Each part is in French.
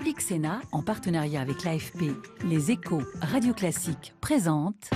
Public Sénat, en partenariat avec l'AFP, Les Échos, Radio Classique, présente...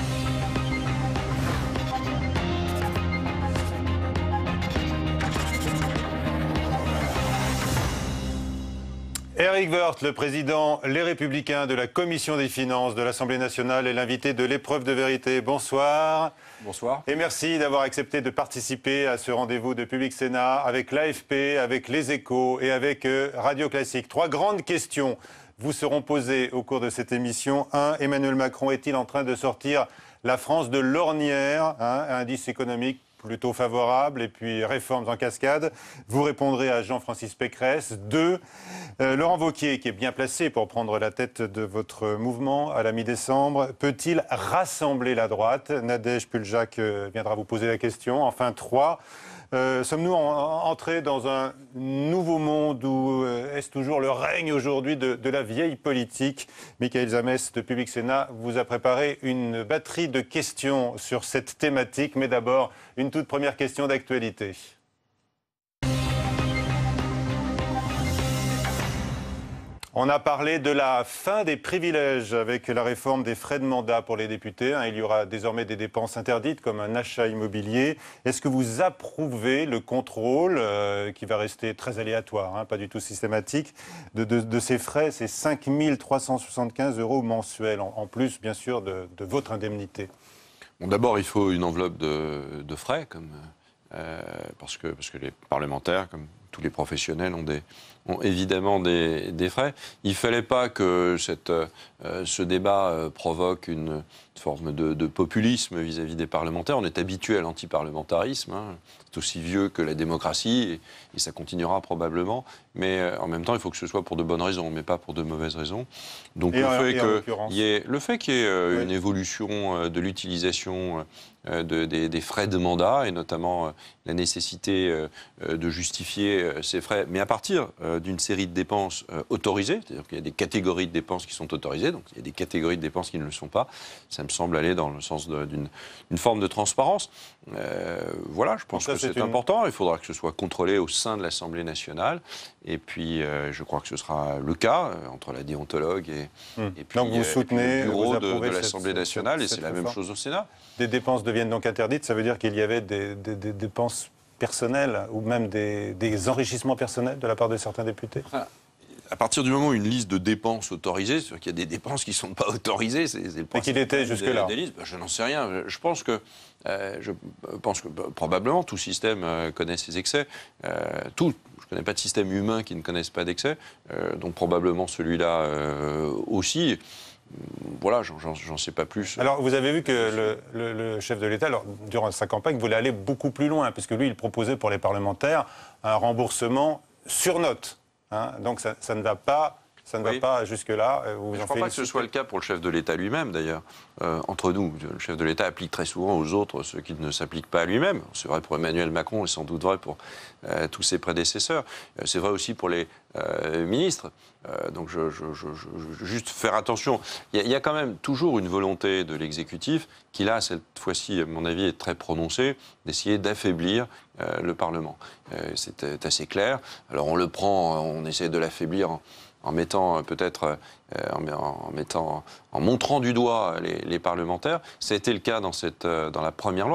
Éric Woerth, le président Les Républicains de la Commission des Finances de l'Assemblée nationale est l'invité de l'épreuve de vérité. Bonsoir. Bonsoir. Et merci d'avoir accepté de participer à ce rendez-vous de Public Sénat avec l'AFP, avec Les Échos et avec Radio Classique. 3 grandes questions vous seront posées au cours de cette émission. 1. Emmanuel Macron est-il en train de sortir la France de l'ornière, indice économique plutôt favorable, et puis réformes en cascade. Vous répondrez à Jean-Francis Pécresse. 2. Laurent Wauquiez, qui est bien placé pour prendre la tête de votre mouvement à la mi-décembre, peut-il rassembler la droite? Nadège Puljac viendra vous poser la question. Enfin, 3. Sommes-nous entrés dans un nouveau monde où est-ce toujours le règne aujourd'hui de la vieille politique? Michaël Zamès de Public Sénat vous a préparé une batterie de questions sur cette thématique, mais d'abord une toute première question d'actualité. On a parlé de la fin des privilèges avec la réforme des frais de mandat pour les députés. Il y aura désormais des dépenses interdites comme un achat immobilier. Est-ce que vous approuvez le contrôle, qui va rester très aléatoire, pas du tout systématique, de ces frais, ces 5 375 € mensuels, en plus bien sûr de votre indemnité? Bon, d'abord, il faut une enveloppe de frais, parce que les parlementaires, comme tous les professionnels, ont évidemment des frais. Il ne fallait pas que ce débat provoque une forme de populisme vis-à-vis des parlementaires. On est habitué à l'antiparlementarisme. C'est aussi vieux que la démocratie et ça continuera probablement. Mais en même temps, il faut que ce soit pour de bonnes raisons, mais pas pour de mauvaises raisons. Donc le fait qu'il y ait une évolution de l'utilisation des frais de mandat, et notamment la nécessité de justifier ces frais, mais à partir d'une série de dépenses autorisées, c'est-à-dire qu'il y a des catégories de dépenses qui sont autorisées, donc il y a des catégories de dépenses qui ne le sont pas. Ça me semble aller dans le sens d'une forme de transparence. Voilà, je pense que c'est important. Il faudra que ce soit contrôlé au sein de l'Assemblée nationale. Et puis, je crois que ce sera le cas entre la déontologue et puis donc vous soutenez, le bureau vous de l'Assemblée nationale, et c'est la même chose au Sénat. Des dépenses deviennent donc interdites, ça veut dire qu'il y avait des dépenses personnelles ou même des enrichissements personnels de la part de certains députés? À partir du moment où une liste de dépenses autorisées, c'est-à-dire qu'il y a des dépenses qui ne sont pas autorisées, c'est le principe. Et qu'il était jusque-là. Je n'en sais rien. Je pense que probablement tout système connaît ses excès. Je ne connais pas de système humain qui ne connaisse pas d'excès. Donc probablement celui-là aussi. Voilà, j'en sais pas plus. Alors, vous avez vu que le chef de l'État, durant sa campagne, voulait aller beaucoup plus loin, puisque lui, il proposait pour les parlementaires un remboursement sur note. Donc, ça ne va pas... Ça ne va pas jusque-là. Je ne crois pas que ce soit le cas pour le chef de l'État lui-même, d'ailleurs. Entre nous, le chef de l'État applique très souvent aux autres ce qui ne s'applique pas à lui-même. C'est vrai pour Emmanuel Macron et sans doute vrai pour tous ses prédécesseurs. C'est vrai aussi pour les ministres. Donc, juste faire attention. Il y a quand même toujours une volonté de l'exécutif qui, là, cette fois-ci, à mon avis, est très prononcée, d'essayer d'affaiblir le Parlement. C'est assez clair. Alors, on le prend, on essaie de l'affaiblir en mettant peut-être, en montrant du doigt les parlementaires. Ça a été le cas dans la première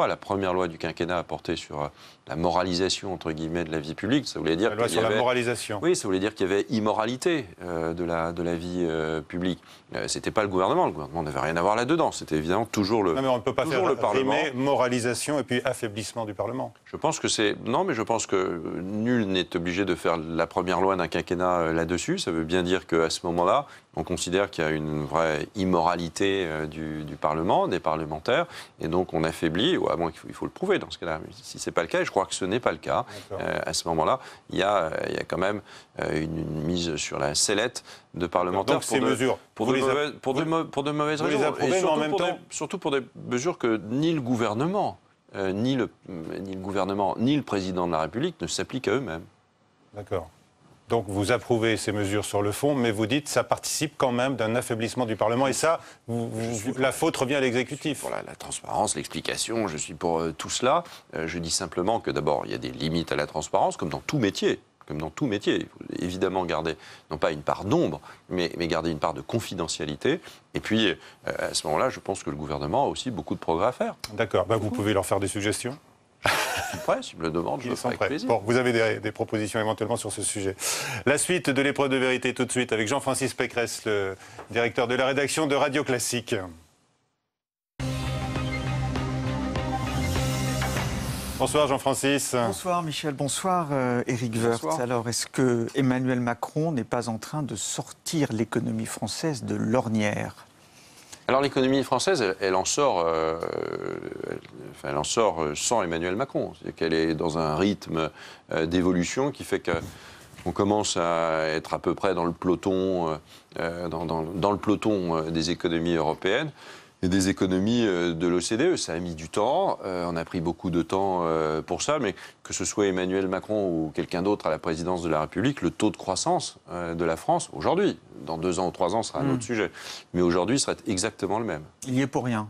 loi du quinquennat a porté sur la moralisation, entre guillemets, de la vie publique. Ça voulait dire la loi sur la moralisation. Oui, ça voulait dire qu'il y avait immoralité de la vie publique. C'était pas le gouvernement n'avait rien à voir là-dedans. C'était évidemment toujours le Parlement. Non, mais on ne peut pas faire rimer moralisation et puis affaiblissement du Parlement. Je pense que nul n'est obligé de faire la première loi d'un quinquennat là-dessus. Ça veut bien dire qu'à ce moment-là, on considère qu'il y a une vraie immoralité du Parlement, des parlementaires, et donc on affaiblit, ou à moins qu'il faut le prouver dans ce cas-là. Mais si ce n'est pas le cas, et je crois que ce n'est pas le cas, à ce moment-là, il y a quand même une mise sur la sellette de parlementaires pour de mauvaises raisons. Vous les approuvez, mais en même temps... Surtout pour des mesures que ni le gouvernement, ni le président de la République ne s'appliquent à eux-mêmes. D'accord. Donc vous approuvez ces mesures sur le fond, mais vous dites que ça participe quand même d'un affaiblissement du Parlement. Et ça, la faute revient à l'exécutif. Pour la transparence, l'explication, je suis pour tout cela. Je dis simplement que d'abord, il y a des limites à la transparence, comme dans tout métier. comme dans tout métier. Il faut évidemment garder, non pas une part d'ombre, mais garder une part de confidentialité. Et puis, à ce moment-là, je pense que le gouvernement a aussi beaucoup de progrès à faire. D'accord. Vous pouvez leur faire des suggestions. Je suis prêt, s'ils me le demandent, je le ferai avec plaisir. Bon, vous avez des propositions éventuellement sur ce sujet. La suite de l'épreuve de vérité tout de suite avec Jean-Francis Pécresse, le directeur de la rédaction de Radio Classique. Bonsoir Jean-Francis. Bonsoir Michel, bonsoir Éric Woerth. Alors, est-ce que Emmanuel Macron n'est pas en train de sortir l'économie française de l'ornière ? Alors l'économie française, elle en sort sans Emmanuel Macron. C'est-à-dire qu'elle est dans un rythme d'évolution qui fait qu'on commence à être à peu près dans le peloton, dans le peloton des économies européennes et des économies de l'OCDE. Ça a mis du temps, on a pris beaucoup de temps pour ça, mais que ce soit Emmanuel Macron ou quelqu'un d'autre à la présidence de la République, le taux de croissance de la France, aujourd'hui, dans 2 ans ou 3 ans, sera un autre sujet, mais aujourd'hui, serait exactement le même. Il y est pour rien.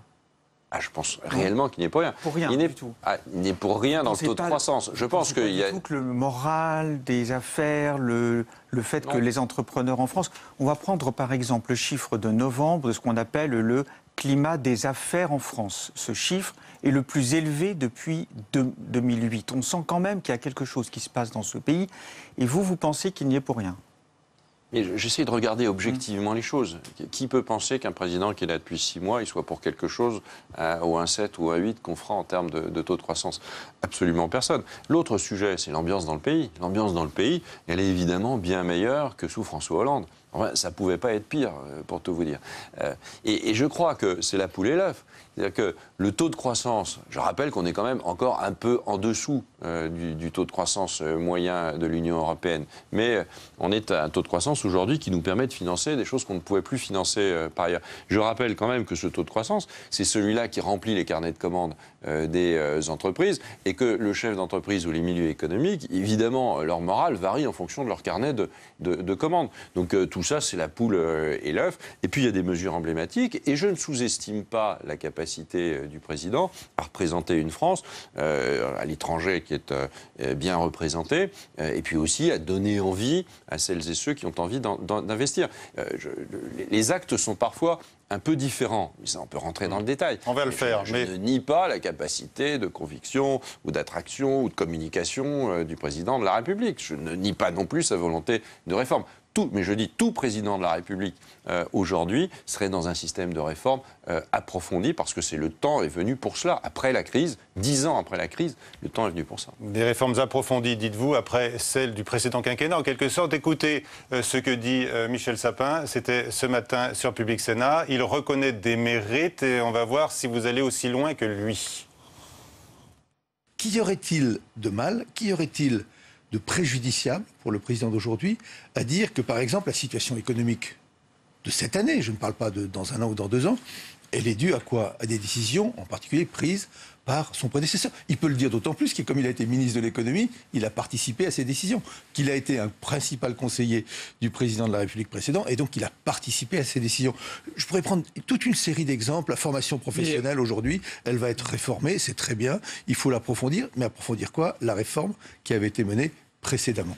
Je pense réellement qu'il n'y est pour rien. Pour rien, il n'est du tout. Il n'est pour rien dans le taux de croissance. Je pense qu'il y a... que le moral des affaires, le fait que les entrepreneurs en France... On va prendre par exemple le chiffre de novembre de ce qu'on appelle le climat des affaires en France. Ce chiffre est le plus élevé depuis 2008. On sent quand même qu'il y a quelque chose qui se passe dans ce pays. Et vous pensez qu'il n'y est pour rien ? Mais j'essaie de regarder objectivement les choses. Qui peut penser qu'un président qui est là depuis 6 mois, il soit pour quelque chose au 1,7 ou 1,8 qu'on fera en termes de taux de croissance? Absolument personne. L'autre sujet, c'est l'ambiance dans le pays. L'ambiance dans le pays, elle est évidemment bien meilleure que sous François Hollande. Enfin, ça ne pouvait pas être pire, pour tout vous dire. Et je crois que c'est la poule et l'œuf. C'est-à-dire que le taux de croissance, je rappelle qu'on est quand même encore un peu en dessous du taux de croissance moyen de l'Union européenne. Mais on est à un taux de croissance aujourd'hui qui nous permet de financer des choses qu'on ne pouvait plus financer par ailleurs. Je rappelle quand même que ce taux de croissance, c'est celui-là qui remplit les carnets de commandes des entreprises et que le chef d'entreprise ou les milieux économiques, évidemment, leur morale varie en fonction de leur carnet de commandes. Donc tout ça, c'est la poule et l'œuf. Et puis il y a des mesures emblématiques et je ne sous-estime pas la capacité du président à représenter une France à l'étranger qui est bien représentée et puis aussi à donner envie à celles et ceux qui ont envie d'investir. Les actes sont parfois un peu différent, mais ça on peut rentrer dans le détail. On va le faire. Je ne nie pas la capacité de conviction ou d'attraction ou de communication du président de la République. Je ne nie pas non plus sa volonté de réforme. Mais je dis tout président de la République aujourd'hui serait dans un système de réforme approfondi parce que le temps est venu pour cela. Après la crise, 10 ans après la crise, le temps est venu pour ça. Des réformes approfondies, dites-vous, après celles du précédent quinquennat. En quelque sorte, écoutez ce que dit Michel Sapin. C'était ce matin sur Public Sénat. Il reconnaît des mérites et on va voir si vous allez aussi loin que lui. Qu'y aurait-il de mal? Qu'y aurait-il de préjudiciable pour le président d'aujourd'hui à dire que, par exemple, la situation économique de cette année, je ne parle pas de dans 1 an ou dans 2 ans, elle est due à quoi? À des décisions, en particulier, prises par son prédécesseur. Il peut le dire d'autant plus que, comme il a été ministre de l'économie, il a participé à ces décisions, qu'il a été un principal conseiller du président de la République précédent, et donc il a participé à ces décisions. Je pourrais prendre toute une série d'exemples. La formation professionnelle, aujourd'hui, elle va être réformée, c'est très bien, il faut l'approfondir, mais approfondir quoi? La réforme qui avait été menée précédemment.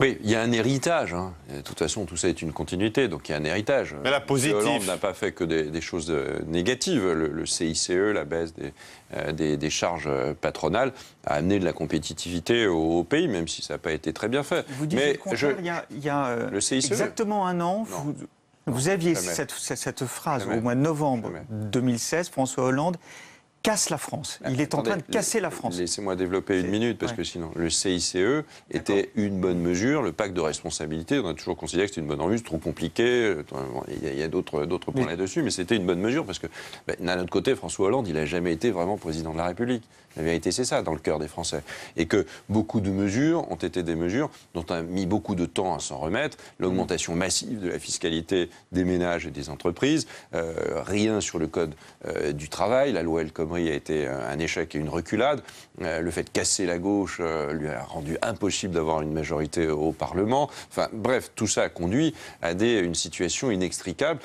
Oui, il y a un héritage. De toute façon, tout ça est une continuité, donc il y a un héritage. Mais la positive. Hollande n'a pas fait que des choses négatives. Le CICE, la baisse des charges patronales, a amené de la compétitivité au pays, même si ça n'a pas été très bien fait. Vous dites le contraire, il y a le CICE, exactement 1 an, vous aviez cette phrase au mois de novembre 2016, François Hollande casse la France. Il est en train de casser la France. Laissez-moi développer 1 minute, parce que sinon, le CICE était une bonne mesure. Le pacte de responsabilité, on a toujours considéré que c'était une bonne mesure, trop compliqué. Il y a d'autres points là-dessus, mais c'était une bonne mesure, parce que, d'un autre côté, François Hollande, il n'a jamais été vraiment président de la République. La vérité, c'est ça, dans le cœur des Français. Et que beaucoup de mesures ont été des mesures dont on a mis beaucoup de temps à s'en remettre. L'augmentation massive de la fiscalité des ménages et des entreprises. Rien sur le code du travail. La loi El Khomri a été un échec et une reculade. Le fait de casser la gauche lui a rendu impossible d'avoir une majorité au Parlement. Enfin, bref, tout ça a conduit à une situation inextricable.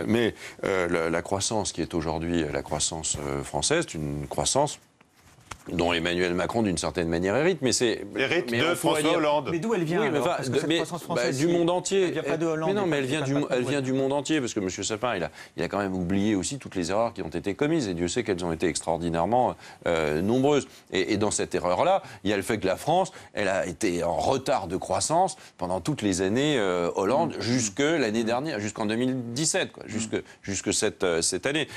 Mais la croissance qui est aujourd'hui la croissance française, c'est une croissance dont Emmanuel Macron, d'une certaine manière, hérite. Mais c'est hérite de François Hollande. Mais d'où elle vient parce que cette croissance française, du monde entier. Elle vient pas de Hollande. Mais non, mais elle vient du monde entier, parce que M. Sapin, il a quand même oublié aussi toutes les erreurs qui ont été commises, et Dieu sait qu'elles ont été extraordinairement nombreuses. Et dans cette erreur-là, il y a le fait que la France, elle a été en retard de croissance pendant toutes les années Hollande, jusque l'année dernière, jusqu'en 2017, quoi, jusque cette année.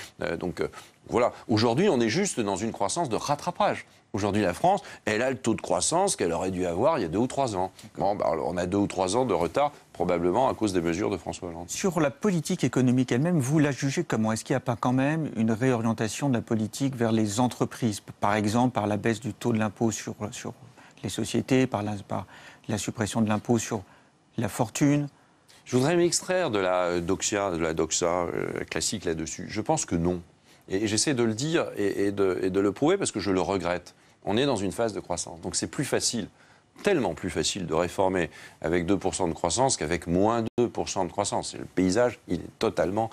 Voilà. Aujourd'hui, on est juste dans une croissance de rattrapage. Aujourd'hui, la France, elle a le taux de croissance qu'elle aurait dû avoir il y a 2 ou 3 ans. Bon, on a 2 ou 3 ans de retard, probablement à cause des mesures de François Hollande. Sur la politique économique elle-même, vous la jugez comment? Est-ce qu'il n'y a pas quand même une réorientation de la politique vers les entreprises? Par exemple, par la baisse du taux de l'impôt sur les sociétés, par la suppression de l'impôt sur la fortune? Je voudrais m'extraire de la doxa classique là-dessus. Je pense que non. Et j'essaie de le dire et de le prouver parce que je le regrette. On est dans une phase de croissance. Donc c'est plus facile, tellement plus facile de réformer avec 2% de croissance qu'avec moins 2% de croissance. Et le paysage, il est totalement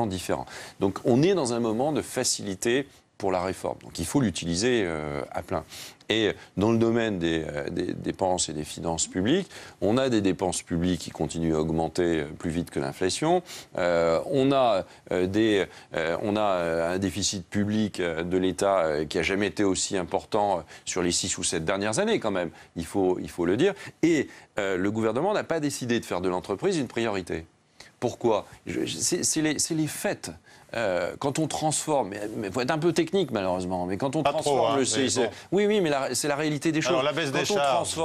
différent. Donc on est dans un moment de facilité pour la réforme. Donc il faut l'utiliser à plein. Et dans le domaine des dépenses et des finances publiques, on a des dépenses publiques qui continuent à augmenter plus vite que l'inflation. On a un déficit public de l'État qui n'a jamais été aussi important sur les 6 ou 7 dernières années quand même, il faut le dire. Et le gouvernement n'a pas décidé de faire de l'entreprise une priorité. Pourquoi? C'est les faits. Quand on transforme, mais faut être un peu technique malheureusement, mais quand on transforme le CICE, bon. Oui, mais c'est la réalité des choses. Alors, la baisse des charges,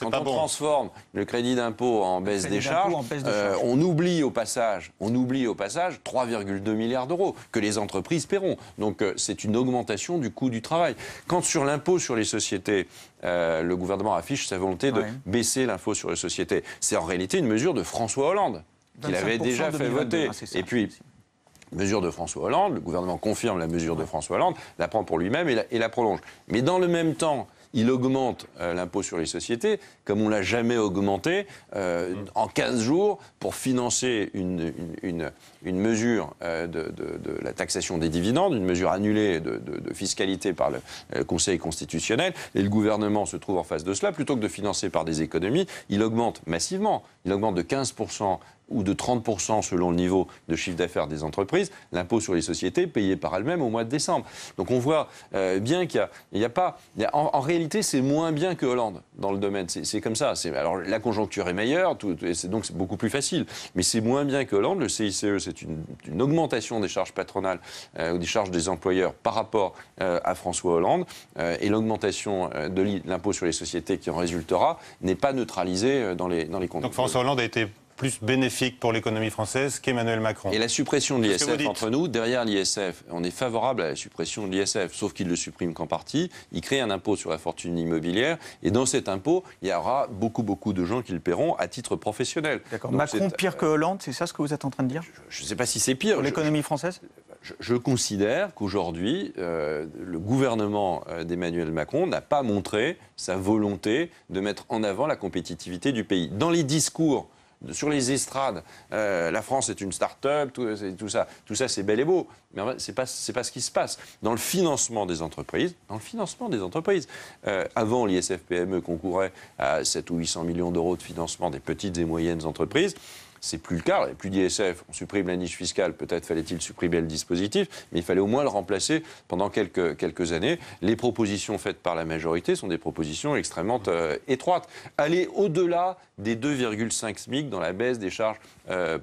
transforme le crédit d'impôt en baisse des charges, on oublie au passage 3,2 milliards d'euros que les entreprises paieront. Donc c'est une augmentation du coût du travail. Quand sur l'impôt sur les sociétés, le gouvernement affiche sa volonté de baisser l'impôt sur les sociétés, c'est en réalité une mesure de François Hollande qu'il avait déjà fait voter. Et puis mesure de François Hollande, le gouvernement confirme la mesure de François Hollande, la prend pour lui-même et la prolonge. Mais dans le même temps, il augmente l'impôt sur les sociétés, comme on ne l'a jamais augmenté, en 15 jours, pour financer une mesure de la taxation des dividendes, une mesure annulée de fiscalité par le Conseil constitutionnel. Et le gouvernement se trouve en face de cela. Plutôt que de financer par des économies, il augmente massivement. Il augmente de 15% ou de 30% selon le niveau de chiffre d'affaires des entreprises, l'impôt sur les sociétés payé par elles-mêmes au mois de décembre. Donc on voit bien qu'il n'y a pas... En réalité, c'est moins bien que Hollande dans le domaine. C'est comme ça. Alors la conjoncture est meilleure, donc c'est beaucoup plus facile. Mais c'est moins bien que Hollande. Le CICE, c'est une augmentation des charges patronales ou des charges des employeurs par rapport à François Hollande. Et l'augmentation de l'impôt sur les sociétés qui en résultera n'est pas neutralisée dans les comptes. Donc François Hollande a été plus bénéfique pour l'économie française qu'Emmanuel Macron. Et la suppression de l'ISF, entre nous, derrière l'ISF, on est favorable à la suppression de l'ISF, sauf qu'il ne le supprime qu'en partie. Il crée un impôt sur la fortune immobilière, et dans cet impôt, il y aura beaucoup de gens qui le paieront à titre professionnel. D'accord. Donc Macron pire que Hollande, c'est ça ce que vous êtes en train de dire? Je ne sais pas si c'est pire. Pour l'économie française? Je considère qu'aujourd'hui, le gouvernement d'Emmanuel Macron n'a pas montré sa volonté de mettre en avant la compétitivité du pays. Dans les discours, sur les estrades, la France est une start-up, tout ça c'est bel et beau, mais c'est pas ce qui se passe. Dans le financement des entreprises, avant l'ISF-PME concourait à 7 ou 800 millions d'euros de financement des petites et moyennes entreprises. C'est plus le cas, il n'y a plus d'ISF, on supprime la niche fiscale, peut-être fallait-il supprimer le dispositif, mais il fallait au moins le remplacer pendant quelques années. Les propositions faites par la majorité sont des propositions extrêmement étroites. Aller au-delà des 2,5 SMIC dans la baisse des charges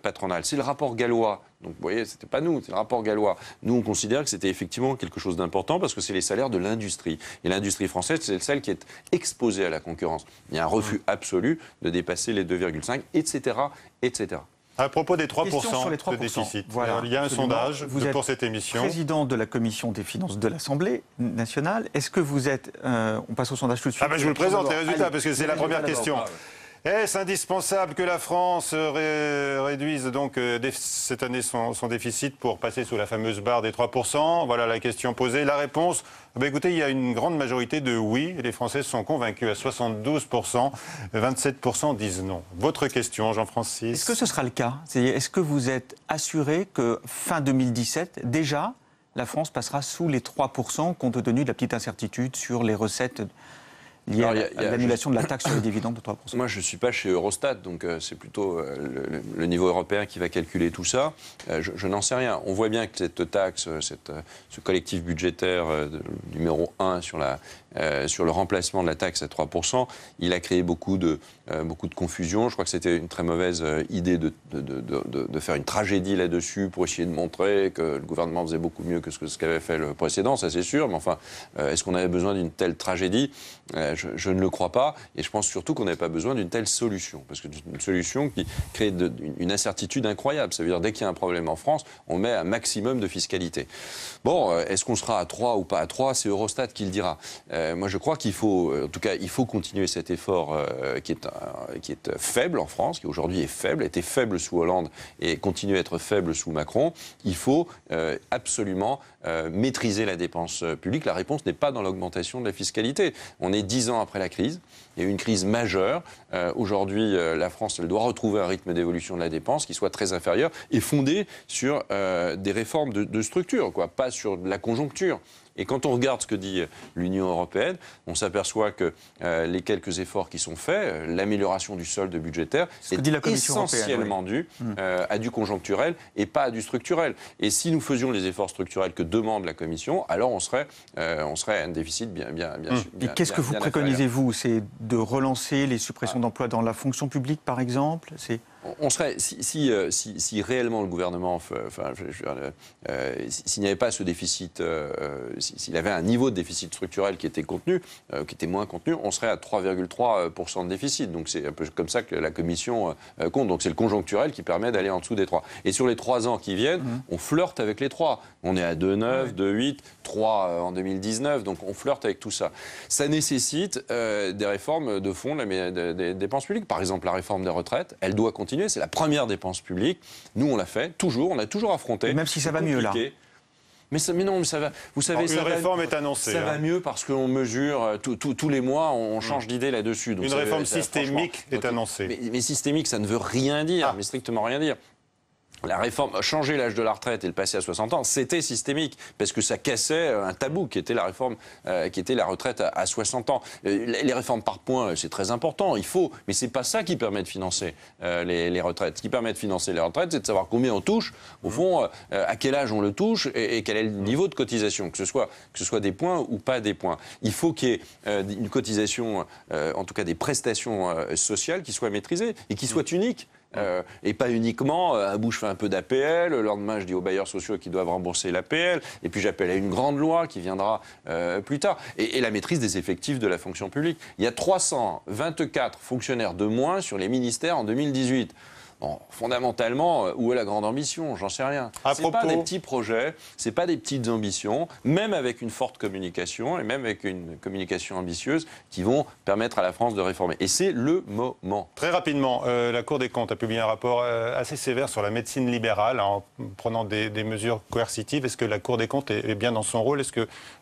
patronales. C'est le rapport gallois. Donc vous voyez, c'était pas nous, c'est le rapport gallois. Nous, on considère que c'était effectivement quelque chose d'important parce que c'est les salaires de l'industrie. Et l'industrie française, c'est celle qui est exposée à la concurrence. Il y a un refus absolu de dépasser les 2,5, etc., etc. À propos des 3%, de déficit, voilà, il y a un sondage pour cette émission. Vous êtes président de la Commission des finances de l'Assemblée nationale. Est-ce que vous êtes... on passe au sondage tout de suite. Je vous le présente, les résultats, parce que c'est la première question. Est-ce indispensable que la France réduise donc cette année son déficit pour passer sous la fameuse barre des 3%? Voilà la question posée. La réponse, écoutez, il y a une grande majorité de oui. Les Français sont convaincus à 72%. 27% disent non. Votre question, Jean-Francis? Est-ce que ce sera le cas? Est-ce que vous êtes assuré que fin 2017, déjà, la France passera sous les 3%, compte tenu de la petite incertitude sur les recettes liées à l'annulation de la taxe sur les dividendes de 3%. Moi, je ne suis pas chez Eurostat, donc c'est plutôt le niveau européen qui va calculer tout ça. Je n'en sais rien. On voit bien que cette taxe, ce collectif budgétaire numéro 1 sur le remplacement de la taxe à 3%, il a créé beaucoup de confusion. Je crois que c'était une très mauvaise idée de faire une tragédie là-dessus pour essayer de montrer que le gouvernement faisait beaucoup mieux que ce qu'avait fait le précédent, ça c'est sûr. Mais enfin, est-ce qu'on avait besoin d'une telle tragédie ? Je ne le crois pas, et je pense surtout qu'on n'avait pas besoin d'une telle solution, parce que une solution qui crée une incertitude incroyable. Ça veut dire dès qu'il y a un problème en France, on met un maximum de fiscalité. Bon, est-ce qu'on sera à 3 ou pas à 3 ? C'est Eurostat qui le dira. Moi, je crois qu'il faut, en tout cas, il faut continuer cet effort qui est faible en France, qui aujourd'hui est faible, était faible sous Hollande et continue à être faible sous Macron. Il faut absolument maîtriser la dépense publique. La réponse n'est pas dans l'augmentation de la fiscalité. On est 10 ans après la crise. Il y a eu une crise majeure. Aujourd'hui, la France, elle doit retrouver un rythme d'évolution de la dépense qui soit très inférieur et fondé sur des réformes de structure, pas sur la conjoncture. Et quand on regarde ce que dit l'Union européenne, on s'aperçoit que les quelques efforts qui sont faits, l'amélioration du solde budgétaire, c'est essentiellement dû à du conjoncturel et pas à du structurel. Et si nous faisions les efforts structurels que demande la Commission, alors on serait à un déficit bien Et qu'est-ce que vous préconisez, vous ? C'est de relancer les suppressions d'emplois dans la fonction publique, par exemple ? On serait, si réellement le gouvernement, s'il n'y avait pas ce déficit, s'il avait un niveau de déficit structurel qui était contenu, qui était moins contenu, on serait à 3,3% de déficit. Donc c'est un peu comme ça que la Commission compte. Donc c'est le conjoncturel qui permet d'aller en dessous des 3. Et sur les 3 ans qui viennent, on flirte avec les 3. On est à 2,9, 2,8, 3 en 2019. Donc on flirte avec tout ça. Ça nécessite des réformes de fond des dépenses publiques. Par exemple, la réforme des retraites, elle doit continuer. C'est la première dépense publique. Nous, on l'a fait, toujours. On a toujours affronté. Même si ça va mieux, là. Mais non, mais ça va. Vous savez, une réforme est annoncée. Ça va mieux parce qu'on mesure tous les mois, on change d'idée là-dessus. Donc une réforme systémique est annoncée. Mais systémique, ça ne veut rien dire, mais strictement rien dire. La réforme, changer l'âge de la retraite et le passer à 60 ans, c'était systémique, parce que ça cassait un tabou qui était la réforme, qui était la retraite à 60 ans. Les réformes par points, c'est très important, il faut, mais c'est pas ça qui permet de financer les retraites. Ce qui permet de financer les retraites, c'est de savoir combien on touche, au fond, à quel âge on le touche et quel est le niveau de cotisation, que ce soit des points ou pas des points. Il faut qu'il y ait une cotisation, en tout cas des prestations sociales qui soient maîtrisées et qui soient uniques. Et pas uniquement, à bout je fais un peu d'APL, le lendemain je dis aux bailleurs sociaux qu'ils doivent rembourser l'APL, et puis j'appelle à une grande loi qui viendra plus tard. Et la maîtrise des effectifs de la fonction publique. Il y a 324 fonctionnaires de moins sur les ministères en 2018. Bon, fondamentalement, où est la grande ambition ? J'en sais rien. C'est pas des petits projets, c'est pas des petites ambitions, même avec une forte communication et même avec une communication ambitieuse qui vont permettre à la France de réformer. Et c'est le moment. Très rapidement, la Cour des comptes a publié un rapport assez sévère sur la médecine libérale en prenant des mesures coercitives. Est-ce que la Cour des comptes est bien dans son rôle ?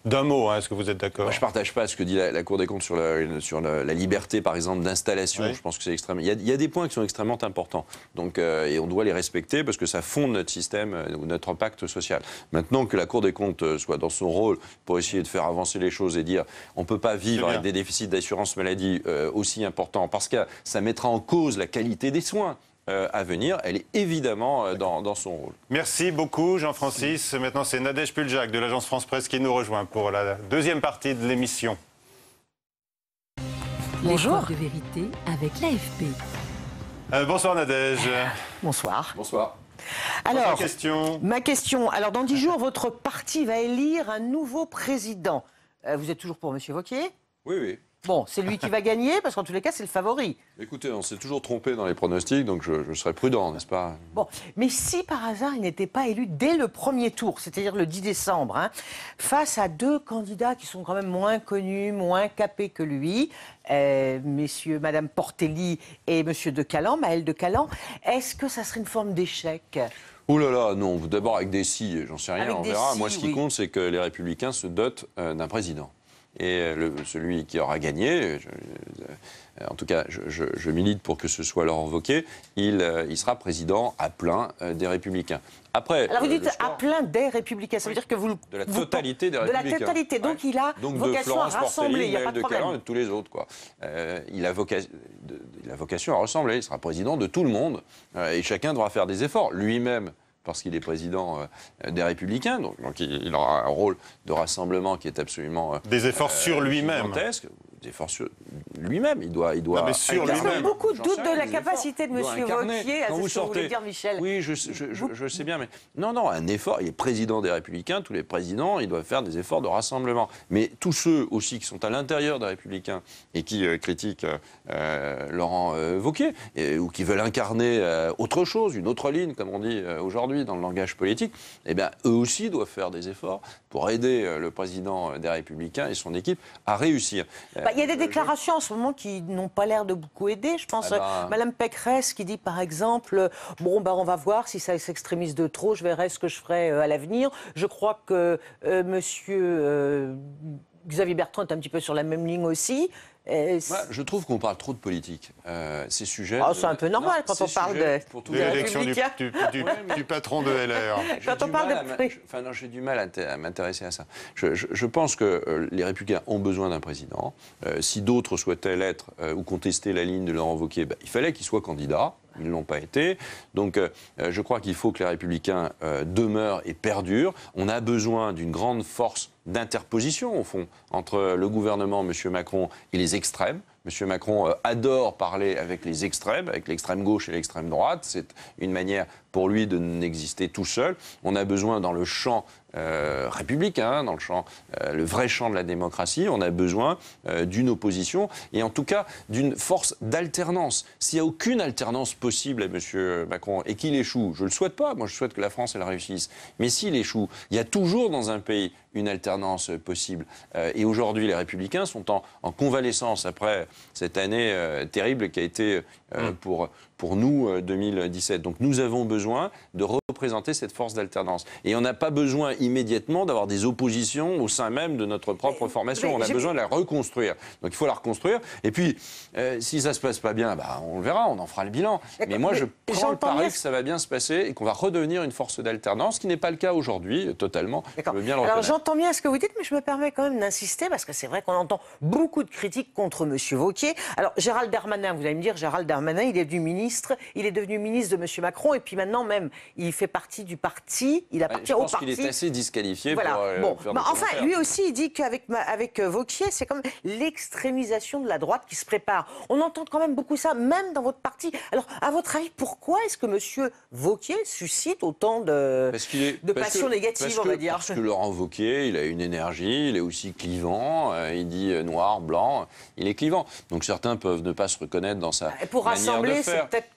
D'un mot, est-ce que vous êtes d'accord ? Je ne partage pas ce que dit la Cour des comptes sur la liberté, par exemple, d'installation. Oui. Je pense que c'est extrêmement... Il y a des points qui sont extrêmement importants. Donc, et on doit les respecter parce que ça fonde notre système ou notre pacte social. Maintenant que la Cour des comptes soit dans son rôle pour essayer de faire avancer les choses et dire on ne peut pas vivre avec des déficits d'assurance maladie aussi importants parce que ça mettra en cause la qualité des soins à venir, elle est évidemment dans son rôle. Merci beaucoup Jean-Francis. Maintenant c'est Nadège Puljak de l'agence France Presse qui nous rejoint pour la deuxième partie de l'émission. Bonjour. De vérité avec l'AFP. Bonsoir Nadège. Bonsoir. Bonsoir. Alors, ma question. Alors, dans 10 jours, votre parti va élire un nouveau président. Vous êtes toujours pour M. Wauquiez ? Oui, oui. Bon, c'est lui qui va gagner, parce qu'en tous les cas, c'est le favori. Écoutez, on s'est toujours trompé dans les pronostics, donc je serai prudent, n'est-ce pas ? Bon, mais si par hasard, il n'était pas élu dès le premier tour, c'est-à-dire le 10 décembre, face à 2 candidats qui sont quand même moins connus, moins capés que lui, Madame Portelli et Monsieur de Calan, Maël de Calan, est-ce que ça serait une forme d'échec ? Ouh là là, non, d'abord avec des si, j'en sais rien, avec on verra. Si, moi, ce qui compte, c'est que les Républicains se dotent d'un président. et celui qui aura gagné, en tout cas, je milite pour que ce soit Laurent Wauquiez, il sera président à plein des Républicains. Après, alors vous dites à plein des Républicains, ça veut dire que vous... De la totalité des Républicains. De la totalité, donc il a vocation à rassembler, il n'y a pas de problème. Et de tous les autres, quoi. Il a vocation à rassembler, il sera président de tout le monde, et chacun devra faire des efforts. Lui-même, parce qu'il est président des Républicains, donc il aura un rôle de rassemblement qui est absolument... Des efforts sur lui-même. Des efforts sur lui-même, il doit non, mais sur parce lui-même. que beaucoup doutent de la capacité de M. Wauquiez, quand c'est vous ce que vous voulez sortez, dire, Michel. Oui, je sais bien, mais non, un effort, il est président des Républicains, tous les présidents, ils doivent faire des efforts de rassemblement. Mais tous ceux aussi qui sont à l'intérieur des Républicains et qui critiquent Laurent Wauquiez, ou qui veulent incarner autre chose, une autre ligne, comme on dit aujourd'hui dans le langage politique, eh bien, eux aussi doivent faire des efforts pour aider le président des Républicains et son équipe à réussir. Il y a des déclarations en ce moment qui n'ont pas l'air de beaucoup aider. Je pense Mme Pécresse qui dit par exemple bon, on va voir si ça s'extrémise de trop, je verrai ce que je ferai à l'avenir. Je crois que monsieur Xavier Bertrand est un petit peu sur la même ligne aussi. Je trouve qu'on parle trop de politique. Ces sujets. C'est un peu normal quand on parle de l'élection du patron de LR. J'ai du mal à m'intéresser à ça. Je pense que les Républicains ont besoin d'un président. Si d'autres souhaitaient l'être ou contester la ligne de Laurent Wauquiez, il fallait qu'il soit candidat. Ils ne l'ont pas été. Donc je crois qu'il faut que les Républicains demeurent et perdurent. On a besoin d'une grande force d'interposition, au fond, entre le gouvernement, M. Macron, et les extrêmes. M. Macron adore parler avec les extrêmes, avec l'extrême gauche et l'extrême droite. C'est une manière pour lui de n'exister tout seul. On a besoin dans le champ républicain, dans le champ, le vrai champ de la démocratie, on a besoin d'une opposition et en tout cas d'une force d'alternance. S'il n'y a aucune alternance possible à M. Macron et qu'il échoue, je ne le souhaite pas, moi je souhaite que la France elle réussisse, mais s'il échoue, il y a toujours dans un pays une alternance possible. Et aujourd'hui, les Républicains sont en convalescence après cette année terrible qui a été pour nous 2017. Donc nous avons besoin de représenter cette force d'alternance. Et on n'a pas besoin immédiatement d'avoir des oppositions au sein même de notre propre formation. On a besoin de la reconstruire. Donc il faut la reconstruire. Et puis, si ça ne se passe pas bien, on le verra, on en fera le bilan. Mais moi, je prends le pari que ça va bien se passer et qu'on va redevenir une force d'alternance, ce qui n'est pas le cas aujourd'hui, totalement. Je veux bien le reconnaître. Alors j'entends bien ce que vous dites, mais je me permets quand même d'insister, parce que c'est vrai qu'on entend beaucoup de critiques contre M. Wauquiez. Alors Gérald Darmanin, vous allez me dire, Gérald Darmanin, il est devenu ministre de M. Macron, et puis maintenant même, il fait partie du parti, il appartient au parti. Je pense qu'il est assez disqualifié pour faire des enfin, commentaires. lui aussi, il dit qu'avec Wauquiez, c'est comme l'extrémisation de la droite qui se prépare. On entend quand même beaucoup ça, même dans votre parti. Alors, à votre avis, pourquoi est-ce que M. Wauquiez suscite autant de passions négatives, on va dire? Parce que Laurent Wauquiez, il a une énergie, il est aussi clivant, il dit noir, blanc, il est clivant. Donc certains peuvent ne pas se reconnaître dans sa manière de faire. Pour rassembler, c'est peut-être...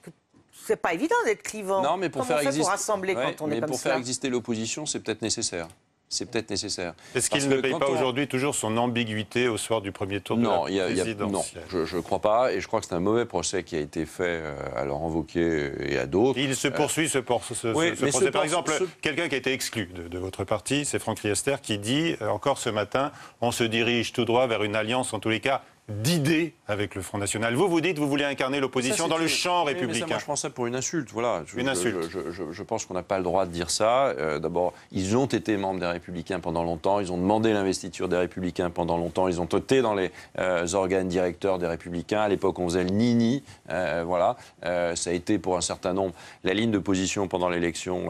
C'est pas évident d'être clivant. Non, mais pour faire rassembler quand on est comme ça. Pour faire exister l'opposition, c'est peut-être nécessaire. Est-ce qu'il ne paye pas aujourd'hui toujours son ambiguïté au soir du premier tour de la présidentielle? Non, je ne crois pas. Et je crois que c'est un mauvais procès qui a été fait à Laurent Wauquiez et à d'autres. Il se poursuit ce procès. Par exemple, quelqu'un qui a été exclu de votre parti, c'est Franck Riester, qui dit, encore ce matin, on se dirige tout droit vers une alliance, en tous les cas, d'idées avec le Front National. Vous dites, vous voulez incarner l'opposition dans le champ républicain. Mais ça, moi, je pense ça pour une insulte. Voilà. Une insulte. Je pense qu'on n'a pas le droit de dire ça. D'abord, ils ont été membres des Républicains pendant longtemps. Ils ont demandé l'investiture des Républicains pendant longtemps. Ils ont été dans les organes directeurs des Républicains. À l'époque, on faisait le nini. Ça a été pour un certain nombre la ligne de position pendant l'élection,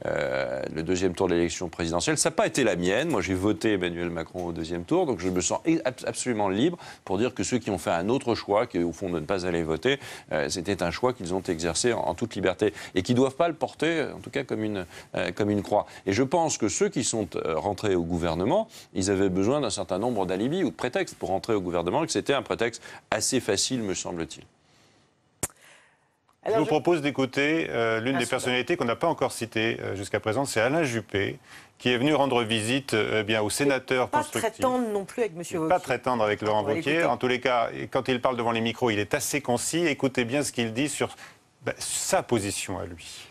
le deuxième tour de l'élection présidentielle. Ça n'a pas été la mienne. Moi, j'ai voté Emmanuel Macron au deuxième tour. Donc, je me sens absolument libre pour dire que ceux qui ont fait un autre choix, qui est au fond de ne pas aller voter, c'était un choix qu'ils ont exercé en toute liberté et qui ne doivent pas le porter, en tout cas, comme une croix. Et je pense que ceux qui sont rentrés au gouvernement, ils avaient besoin d'un certain nombre d'alibis ou de prétextes pour rentrer au gouvernement et que c'était un prétexte assez facile, me semble-t-il. Je vous propose d'écouter l'une des personnalités qu'on n'a pas encore citées jusqu'à présent, c'est Alain Juppé, qui est venu rendre visite aux sénateurs constructifs. Pas très tendre non plus avec M. Wauquiez. Pas très tendre avec Laurent Wauquiez. En tous les cas, quand il parle devant les micros, il est assez concis. Écoutez bien ce qu'il dit sur sa position à lui.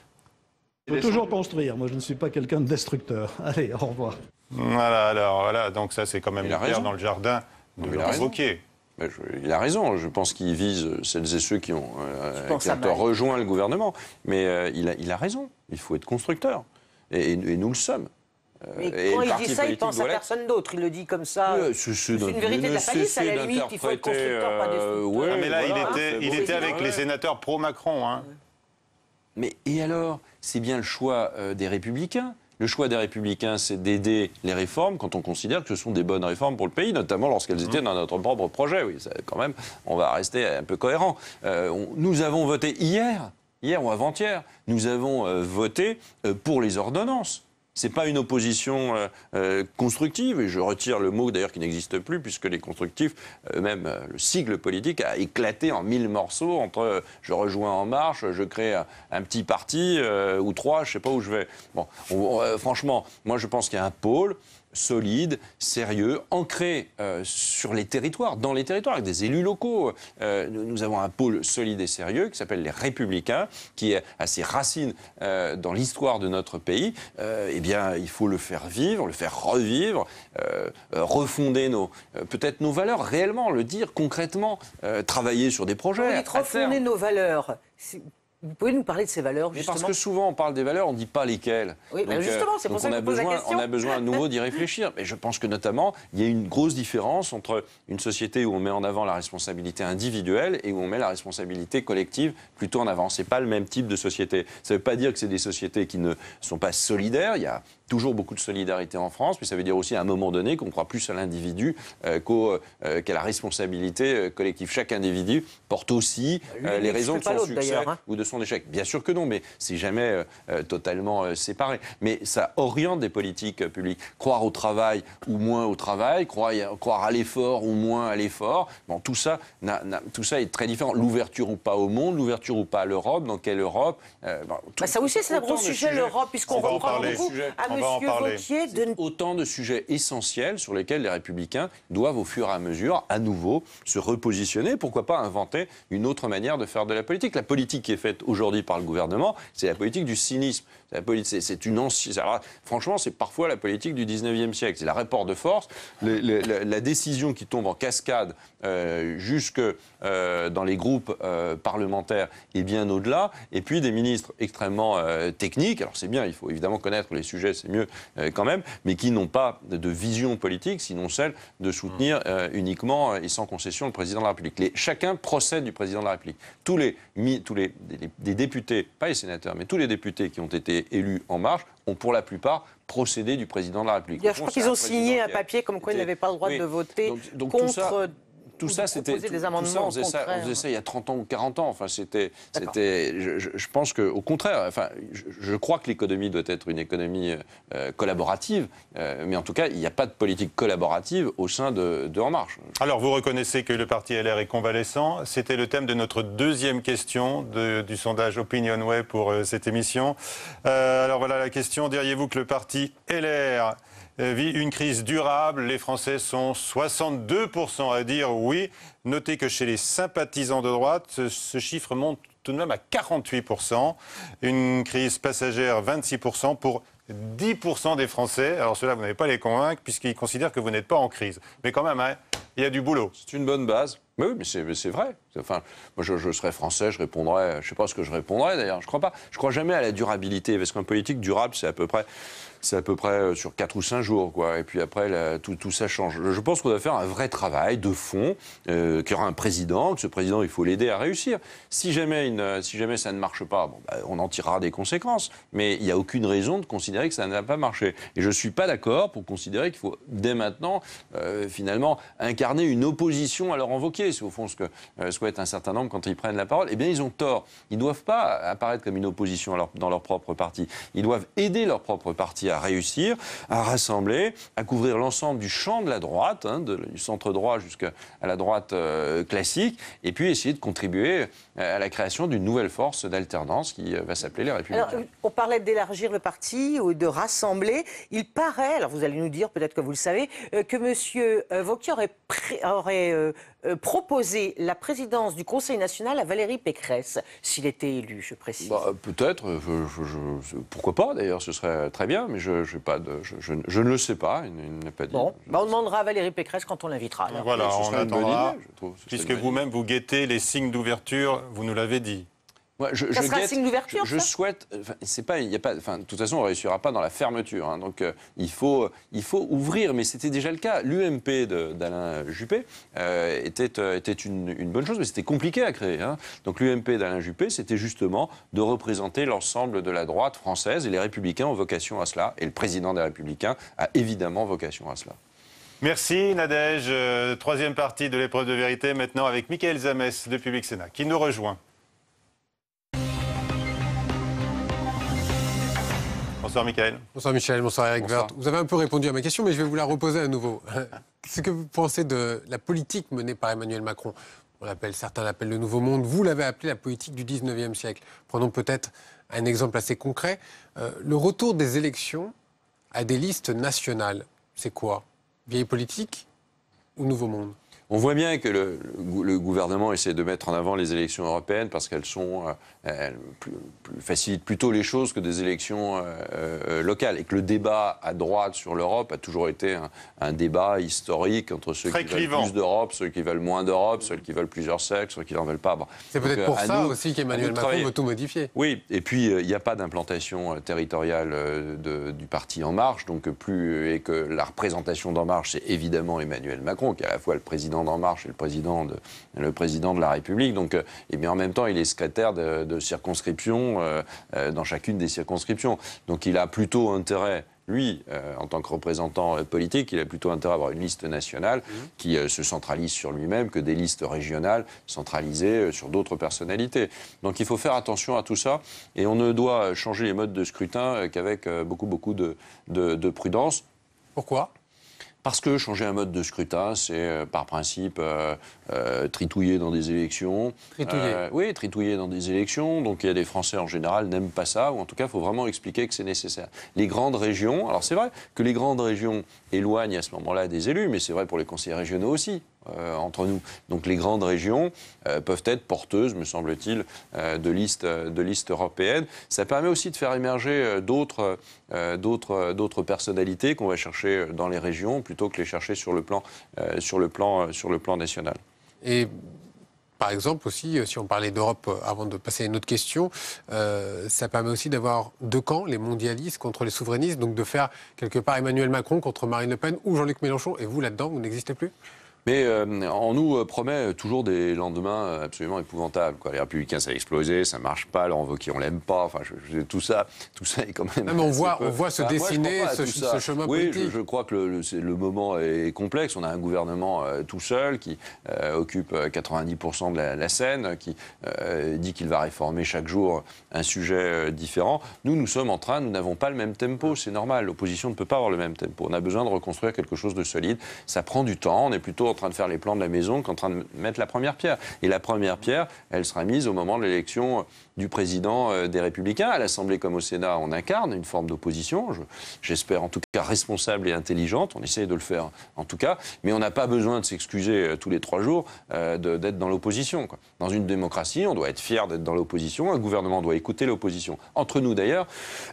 Il faut toujours construire. Moi, je ne suis pas quelqu'un de destructeur. Allez, au revoir. Voilà, alors voilà, donc ça c'est quand même Il a une pierre raison. dans le jardin de Il a raison. Wauquiez. Il a raison. Je pense qu'il vise celles et ceux qui ont pense à mal. rejoint le gouvernement. Mais il a raison. Il faut être constructeur. Et nous le sommes. Mais Et quand le il parti dit ça, il politique pense à doit l'être. personne d'autre. Il le dit comme ça. C'est une vérité de la palisse, à la limite. Il faut être constructeur, pas destructeur. Ah, mais là, voilà. il était avec Ouais. les sénateurs pro-Macron. Hein. Mais et alors, c'est bien le choix des Républicains. Le choix des Républicains, c'est d'aider les réformes quand on considère que ce sont des bonnes réformes pour le pays, notamment lorsqu'elles étaient dans notre propre projet. Oui, ça, quand même, on va rester un peu cohérent. Nous avons voté hier ou avant-hier, nous avons voté pour les ordonnances. C'est pas une opposition constructive, et je retire le mot d'ailleurs qui n'existe plus, puisque les constructifs, même le sigle politique a éclaté en 1000 morceaux entre je rejoins En Marche, je crée un petit parti, ou trois, je sais pas où je vais. Bon, franchement, moi je pense qu'il y a un pôle solide, sérieux, ancré sur les territoires, dans les territoires, avec des élus locaux. Nous avons un pôle solide et sérieux qui s'appelle les Républicains, qui a ses racines dans l'histoire de notre pays. Eh bien, il faut le faire vivre, le faire revivre, refonder peut-être nos valeurs, réellement, le dire concrètement, travailler sur des projets. Vous dites refonder nos valeurs. Vous pouvez nous parler de ces valeurs, Mais justement? parce que souvent, on parle des valeurs, on ne dit pas lesquelles. Oui, ben justement, c'est pour ça que je pose la question. On a besoin à nouveau d'y réfléchir. Mais je pense que notamment, il y a une grosse différence entre une société où on met en avant la responsabilité individuelle et où on met la responsabilité collective plutôt en avant. Ce n'est pas le même type de société. Ça ne veut pas dire que c'est des sociétés qui ne sont pas solidaires. Il y a toujours beaucoup de solidarité en France, mais ça veut dire aussi à un moment donné qu'on croit plus à l'individu qu'à la responsabilité collective. Chaque individu porte aussi les raisons de son succès ou de son échec. Bien sûr que non, mais c'est jamais totalement séparé. Mais ça oriente des politiques publiques. Croire au travail ou moins au travail, croire à l'effort ou moins à l'effort, bon, tout ça est très différent. L'ouverture ou pas au monde, l'ouverture ou pas à l'Europe, dans quelle Europe ça aussi, c'est un gros sujet, l'Europe, puisqu'on reprend beaucoup à M. Wauquiez. Autant de sujets essentiels sur lesquels les Républicains doivent, au fur et à mesure, à nouveau, se repositionner. Pourquoi pas inventer une autre manière de faire de la politique? La politique qui est faite aujourd'hui par le gouvernement, c'est la politique du cynisme. C'est une ancienne. Franchement, c'est parfois la politique du 19e siècle. C'est la rapport de force, la décision qui tombe en cascade jusque dans les groupes parlementaires et bien au-delà. Et puis des ministres extrêmement techniques. Alors c'est bien, il faut évidemment connaître les sujets, c'est mieux quand même, mais qui n'ont pas de vision politique, sinon celle de soutenir uniquement et sans concession le président de la République. Chacun procède du président de la République. Tous les députés, pas les sénateurs, mais tous les députés qui ont été élus En Marche ont pour la plupart procédé du président de la République. Je crois qu'ils ont signé un papier comme quoi ils n'avaient pas le droit de voter contre... Tout ça, c'était on faisait ça il y a 30 ans ou 40 ans. Enfin, je pense qu'au contraire, enfin, je crois que l'économie doit être une économie collaborative, mais en tout cas, il n'y a pas de politique collaborative au sein de En Marche. Alors, vous reconnaissez que le parti LR est convalescent. C'était le thème de notre deuxième question du sondage OpinionWay pour cette émission. Alors voilà la question. Diriez-vous que le parti LR vit une crise durable? Les Français sont 62% à dire oui. Notez que chez les sympathisants de droite, ce chiffre monte tout de même à 48%. Une crise passagère, 26% pour 10% des Français. Alors ceux-là, vous n'allez pas les convaincre puisqu'ils considèrent que vous n'êtes pas en crise. Mais quand même, hein, il y a du boulot. C'est une bonne base. Mais oui, mais c'est vrai. Enfin, moi, je serais français, je répondrais... Je ne sais pas ce que je répondrais, d'ailleurs. Je crois jamais à la durabilité, parce qu'un politique durable, c'est à peu près sur 4 ou 5 jours, quoi. Et puis après, tout ça change. Je pense qu'on doit faire un vrai travail de fond, qu'il y aura un président, que ce président, il faut l'aider à réussir. Si jamais ça ne marche pas, on en tirera des conséquences. Mais il n'y a aucune raison de considérer que ça n'a pas marché. Et je ne suis pas d'accord pour considérer qu'il faut, dès maintenant, finalement, incarner une opposition à leur invoquer. C'est au fond ce que souhaitent un certain nombre quand ils prennent la parole. Eh bien, ils ont tort. Ils ne doivent pas apparaître comme une opposition dans leur propre parti. Ils doivent aider leur propre parti à réussir, à rassembler, à couvrir l'ensemble du champ de la droite, du centre droit jusqu'à la droite classique, et puis essayer de contribuer à la création d'une nouvelle force d'alternance qui va s'appeler les Républicains. Alors, on parlait d'élargir le parti ou de rassembler. Il paraît, alors vous allez nous dire, peut-être que vous le savez, que M. Wauquiez aurait proposé la présidence du Conseil national à Valérie Pécresse, s'il était élu, je précise. Peut-être, pourquoi pas d'ailleurs, ce serait très bien, mais je ne le sais pas, il n'a pas dit. Bon, on demandera à Valérie Pécresse quand on l'invitera. Voilà, Ce on serait une bonne attendra, idée, je trouve. puisque vous-même vous guettez les signes d'ouverture, vous nous l'avez dit. Ouais, Ça sera un signe d'ouverture, je ça souhaite. De toute façon, on ne réussira pas dans la fermeture. Hein, donc, il faut ouvrir. Mais c'était déjà le cas. L'UMP d'Alain Juppé était une bonne chose, mais c'était compliqué à créer. Hein. Donc, l'UMP d'Alain Juppé, c'était justement de représenter l'ensemble de la droite française. Et les Républicains ont vocation à cela. Et le président des Républicains a évidemment vocation à cela. Merci Nadège. Troisième partie de l'épreuve de vérité, maintenant avec Mickaël Zamès de Public Sénat, qui nous rejoint. Bonsoir Mickaël. Bonsoir Michel, bonsoir Eric Bonsoir. Woerth. Vous avez un peu répondu à ma question, mais je vais vous la reposer à nouveau. Qu'est-ce que vous pensez de la politique menée par Emmanuel Macron ? Certains l'appellent le Nouveau Monde. Vous l'avez appelé la politique du 19e siècle. Prenons peut-être un exemple assez concret. Le retour des élections à des listes nationales, c'est quoi ? Vieille politique ou Nouveau Monde ? On voit bien que le gouvernement essaie de mettre en avant les élections européennes parce qu'elles facilitent plutôt les choses que des élections locales. Et que le débat à droite sur l'Europe a toujours été un débat historique entre ceux qui veulent plus d'Europe, ceux qui veulent moins d'Europe, ceux qui veulent plusieurs sectes, ceux qui n'en veulent pas. Bon. C'est peut-être pour ça aussi qu'Emmanuel Macron veut tout modifier. Oui, et puis il n'y a pas d'implantation territoriale du parti En Marche, et que la représentation d'En Marche, c'est évidemment Emmanuel Macron, qui est à la fois le président d'En Marche et le président de la République. Donc, et bien en même temps, il est secrétaire de circonscription dans chacune des circonscriptions. Donc il a plutôt intérêt, lui, en tant que représentant politique, il a plutôt intérêt à avoir une liste nationale qui se centralise sur lui-même que des listes régionales centralisées sur d'autres personnalités. Donc il faut faire attention à tout ça et on ne doit changer les modes de scrutin qu'avec beaucoup de prudence. Pourquoi ? Parce que changer un mode de scrutin, c'est par principe tritouiller dans des élections. Tritouiller. Oui, tritouiller dans des élections. Donc il y a des Français en général n'aiment pas ça, ou en tout cas, il faut vraiment expliquer que c'est nécessaire. Les grandes régions, alors c'est vrai que les grandes régions éloignent à ce moment-là des élus, mais c'est vrai pour les conseillers régionaux aussi. Entre nous. Donc les grandes régions peuvent être porteuses, me semble-t-il, de listes européennes. Ça permet aussi de faire émerger d'autres personnalités qu'on va chercher dans les régions plutôt que les chercher sur le plan national. Et par exemple aussi, si on parlait d'Europe avant de passer à une autre question, ça permet aussi d'avoir deux camps, les mondialistes contre les souverainistes, donc de faire quelque part Emmanuel Macron contre Marine Le Pen ou Jean-Luc Mélenchon. Et vous, là-dedans, vous n'existez plus ? Mais on nous promet toujours des lendemains absolument épouvantables. Les Républicains, ça a explosé, ça marche pas, Laurent Wauquiez, on l'aime pas. Enfin, tout ça est quand même. Non, mais on voit se dessiner ce chemin politique. Oui, je crois que le moment est complexe. On a un gouvernement tout seul qui occupe 90% de la scène, qui dit qu'il va réformer chaque jour un sujet différent. Nous sommes nous n'avons pas le même tempo, c'est normal. L'opposition ne peut pas avoir le même tempo. On a besoin de reconstruire quelque chose de solide. Ça prend du temps. On est plutôt en train de faire les plans de la maison qu'en train de mettre la première pierre. Et la première pierre, elle sera mise au moment de l'élection du président des Républicains. À l'Assemblée comme au Sénat, on incarne une forme d'opposition, j'espère en tout cas responsable et intelligente. On essaie de le faire en tout cas. Mais on n'a pas besoin de s'excuser tous les 3 jours d'être dans l'opposition. Dans une démocratie, on doit être fier d'être dans l'opposition. Un gouvernement doit écouter l'opposition. Entre nous d'ailleurs,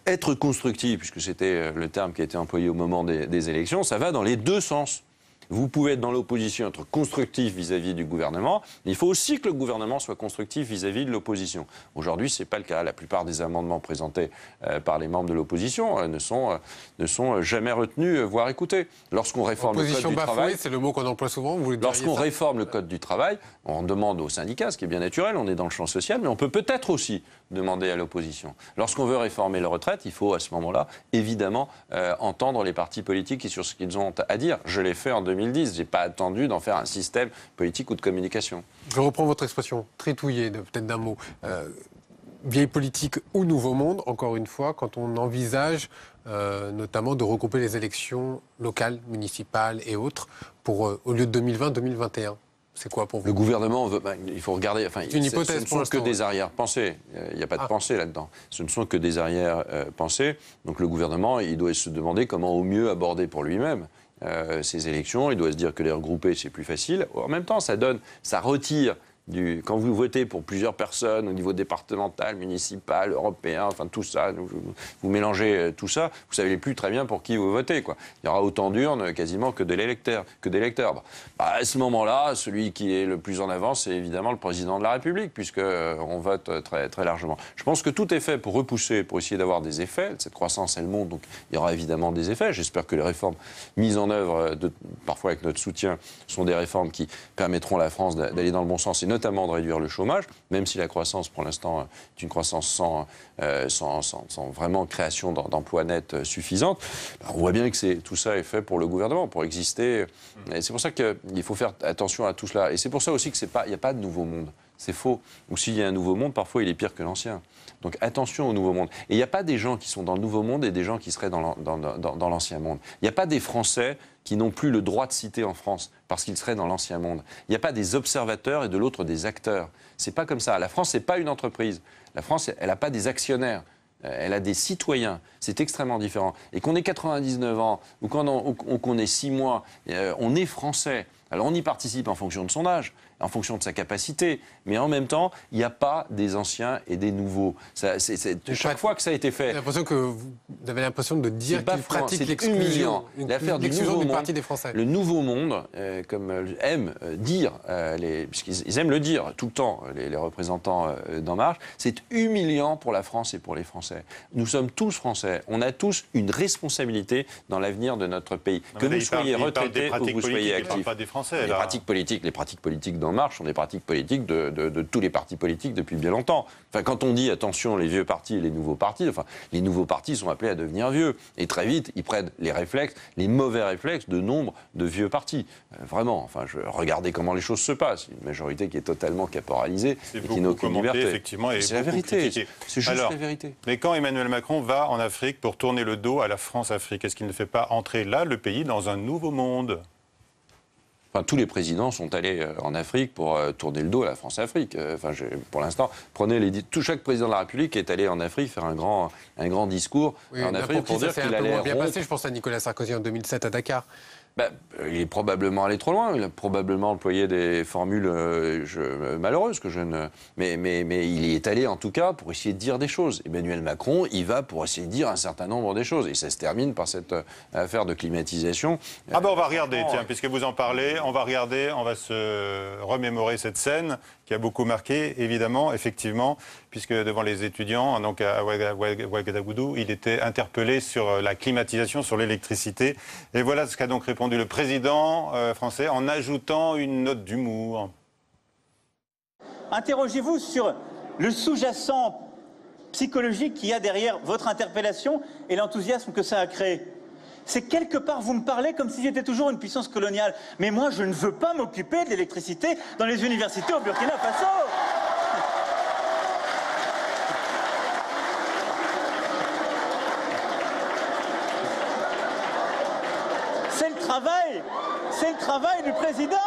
être constructif, puisque c'était le terme qui a été employé au moment des élections, ça va dans les deux sens. Vous pouvez être dans l'opposition, être constructif vis-à-vis du gouvernement, mais il faut aussi que le gouvernement soit constructif vis-à-vis de l'opposition. Aujourd'hui, ce n'est pas le cas. La plupart des amendements présentés par les membres de l'opposition ne sont jamais retenus, voire écoutés. Lorsqu'on réforme le code du travail, c'est le mot qu'on emploie souvent. Lorsqu'on réforme le code du travail, on demande aux syndicats, ce qui est bien naturel, on est dans le champ social, mais on peut peut-être aussi demander à l'opposition. Lorsqu'on veut réformer la retraite, il faut à ce moment-là, évidemment, entendre les partis politiques sur ce qu'ils ont à dire. Je l'ai fait en 2010. Je n'ai pas attendu d'en faire un système politique ou de communication. Je reprends votre expression, tritouiller, peut-être d'un mot. Vieille politique ou nouveau monde, encore une fois, quand on envisage notamment de regrouper les élections locales, municipales et autres, pour, au lieu de 2020, 2021. C'est quoi pour vous? Le gouvernement veut. Il faut regarder. Enfin, c'est une hypothèse ce ne pour sont que l'instant. des arrière-pensées. Il n'y a pas de pensée là-dedans. Ce ne sont que des arrière-pensées. Donc le gouvernement, il doit se demander comment au mieux aborder pour lui-même ces élections. Il doit se dire que les regrouper, c'est plus facile. En même temps, ça retire. Quand vous votez pour plusieurs personnes au niveau départemental, municipal, européen, enfin tout ça, vous mélangez tout ça, vous savez plus très bien pour qui vous votez, quoi. Il y aura autant d'urnes quasiment que d'électeurs. Bon, à ce moment-là, celui qui est le plus en avant, c'est évidemment le président de la République, puisqu'on vote très, très largement. Je pense que tout est fait pour repousser, pour essayer d'avoir des effets. Cette croissance, elle monte, donc il y aura évidemment des effets. J'espère que les réformes mises en œuvre, parfois avec notre soutien, sont des réformes qui permettront à la France d'aller dans le bon sens, et notamment de réduire le chômage, même si la croissance, pour l'instant, est une croissance sans vraiment création d'emplois nets suffisante. On voit bien que tout ça est fait pour le gouvernement, pour exister. Et c'est pour ça qu'il faut faire attention à tout cela. Et c'est pour ça aussi qu'il n'y a pas de nouveau monde. C'est faux. Ou s'il y a un nouveau monde, parfois il est pire que l'ancien. Donc attention au nouveau monde. Et il n'y a pas des gens qui sont dans le nouveau monde et des gens qui seraient dans l'ancien monde. Il n'y a pas des Français qui n'ont plus le droit de citer en France parce qu'ils seraient dans l'ancien monde. Il n'y a pas des observateurs et de l'autre des acteurs. C'est pas comme ça. La France, c'est pas une entreprise. La France, elle n'a pas des actionnaires. Elle a des citoyens. C'est extrêmement différent. Et qu'on ait 99 ans ou qu'on ait 6 mois, on est français. Alors on y participe en fonction de son âge, en fonction de sa capacité, mais en même temps, il n'y a pas des anciens et des nouveaux. Chaque fois que ça a été fait... J'ai l'impression que vous avez l'impression de dire qu'il pratique l'exclusion. L'affaire du nouveau d'une monde, partie des Français. Le nouveau monde, comme aiment dire, puisqu'ils aiment le dire tout le temps, les représentants d'En Marche, c'est humiliant pour la France et pour les Français. Nous sommes tous Français. On a tous une responsabilité dans l'avenir de notre pays. Que vous soyez retraités ou que vous soyez actifs. Pas des Français, les pratiques politiques d'En Marche sont des pratiques politiques de tous les partis politiques depuis bien longtemps. Enfin, quand on dit attention les vieux partis et les nouveaux partis, enfin, les nouveaux partis sont appelés à devenir vieux. Et très vite, ils prennent les mauvais réflexes de nombre de vieux partis. Vraiment, enfin, regardez comment les choses se passent. Une majorité qui est totalement caporalisée et qui n'a aucune liberté. Effectivement, c'est la vérité. C'est juste la vérité. Mais quand Emmanuel Macron va en Afrique pour tourner le dos à la France-Afrique, est-ce qu'il ne fait pas entrer là le pays dans un nouveau monde ? Enfin, tous les présidents sont allés en Afrique pour tourner le dos à la France-Afrique. Pour l'instant, chaque président de la République est allé en Afrique faire un grand discours en Afrique pour dire qu'il allait bien passé. Je pense à Nicolas Sarkozy en 2007 à Dakar. Il est probablement allé trop loin. Il a probablement employé des formules malheureuses que je ne. Mais il y est allé en tout cas pour essayer de dire des choses. Emmanuel Macron, il va pour essayer de dire un certain nombre de choses. Et ça se termine par cette affaire de climatisation. On va regarder, tiens, puisque vous en parlez, on va se remémorer cette scène qui a beaucoup marqué, évidemment, effectivement, puisque devant les étudiants, donc à Ouagadougou, il était interpellé sur la climatisation, sur l'électricité. Et voilà ce qu'a donc répondu le président français en ajoutant une note d'humour. Interrogez-vous sur le sous-jacent psychologique qu'il y a derrière votre interpellation et l'enthousiasme que ça a créé. C'est quelque part, vous me parlez comme si j'étais toujours une puissance coloniale. Mais moi, je ne veux pas m'occuper de l'électricité dans les universités au Burkina Faso. C'est le travail du président.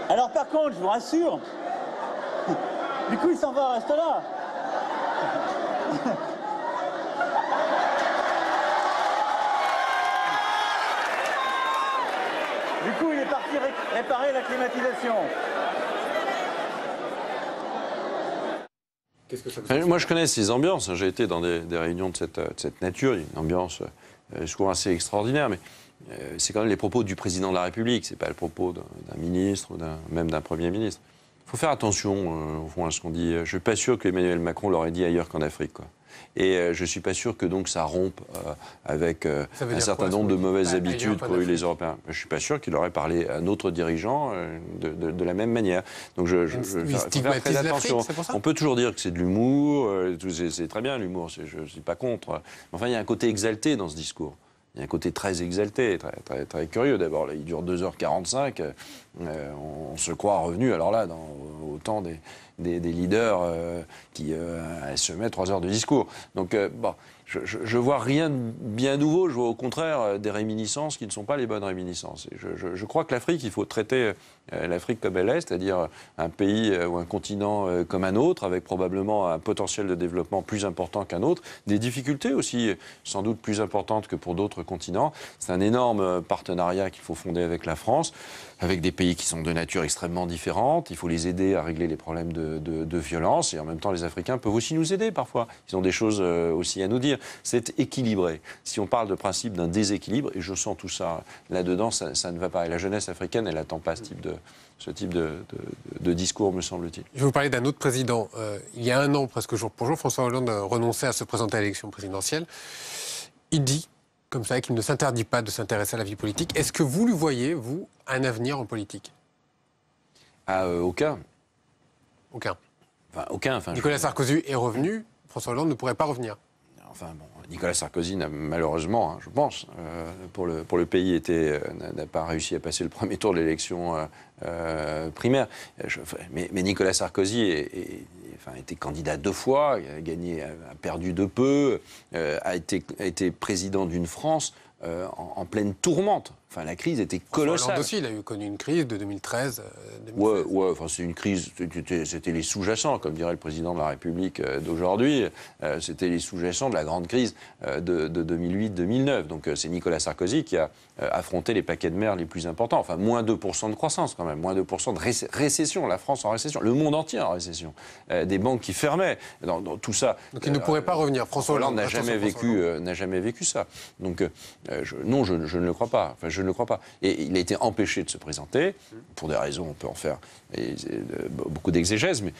Alors par contre, je vous rassure, du coup il s'en va, reste là. Du coup il est parti réparer la climatisation. Qu'est-ce que ça vous fait ? Moi je connais ces ambiances, j'ai été dans des réunions de cette nature, il y a une ambiance souvent assez extraordinaire, mais c'est quand même les propos du président de la République, c'est pas le propos d'un ministre ou même d'un Premier ministre. Il faut faire attention au fond à ce qu'on dit. Je ne suis pas sûr que Emmanuel Macron l'aurait dit ailleurs qu'en Afrique, quoi. Et je ne suis pas sûr que donc ça rompe avec un certain nombre de mauvaises habitudes qu'ont eu les Européens. Je ne suis pas sûr qu'il aurait parlé à un autre dirigeant de la même manière. Donc il faut faire très attention. On peut toujours dire que c'est de l'humour, c'est très bien l'humour, je ne suis pas contre. Mais enfin, il y a un côté exalté dans ce discours. Il y a un côté très exalté, très, très, très curieux. D'abord, il dure 2h45. On se croit revenu, alors là, au temps des leaders qui semaient 3 heures de discours. Donc, bon, je vois rien de bien nouveau, je vois au contraire des réminiscences qui ne sont pas les bonnes réminiscences. Et je crois que l'Afrique, il faut traiter l'Afrique comme elle est, c'est-à-dire un pays ou un continent comme un autre, avec probablement un potentiel de développement plus important qu'un autre, des difficultés aussi sans doute plus importantes que pour d'autres continents. C'est un énorme partenariat qu'il faut fonder avec la France, avec des pays qui sont de nature extrêmement différente. Il faut les aider à régler les problèmes de violence, et en même temps les Africains peuvent aussi nous aider parfois. Ils ont des choses aussi à nous dire. C'est équilibré. Si on parle de principe d'un déséquilibre, et je sens tout ça là-dedans, ça ne va pas. Et la jeunesse africaine, elle n'attend pas ce type de discours, me semble-t-il. Je vais vous parler d'un autre président. Il y a un an, presque jour pour jour, François Hollande renonçait à se présenter à l'élection présidentielle. Il dit, comme ça, qu'il ne s'interdit pas de s'intéresser à la vie politique. Est-ce que vous lui voyez, vous, un avenir en politique? Aucun. Aucun. Enfin, aucun. Nicolas Sarkozy est revenu, François Hollande ne pourrait pas revenir. Enfin, bon, Nicolas Sarkozy n'a malheureusement, je pense, pour le pays, n'a pas réussi à passer le premier tour de l'élection primaire. Mais Nicolas Sarkozy a été candidat 2 fois, a perdu de peu, a été président d'une France en pleine tourmente. Enfin, la crise était colossale. Hollande aussi, il a connu une crise de 2013. Ouais, enfin, c'est une crise, c'était les sous-jacents, comme dirait le président de la République d'aujourd'hui. C'était les sous-jacents de la grande crise de 2008-2009. Donc c'est Nicolas Sarkozy qui a affronté les paquets de mer les plus importants. Enfin, moins 2% de croissance quand même, moins 2% de récession, la France en récession, le monde entier en récession. Des banques qui fermaient, dans tout ça. Donc il ne pourrait pas revenir. François Hollande n'a jamais vécu ça. Donc non, je ne le crois pas. Enfin, je ne le crois pas. Et il a été empêché de se présenter, pour des raisons, on peut en faire beaucoup d'exégèses, mais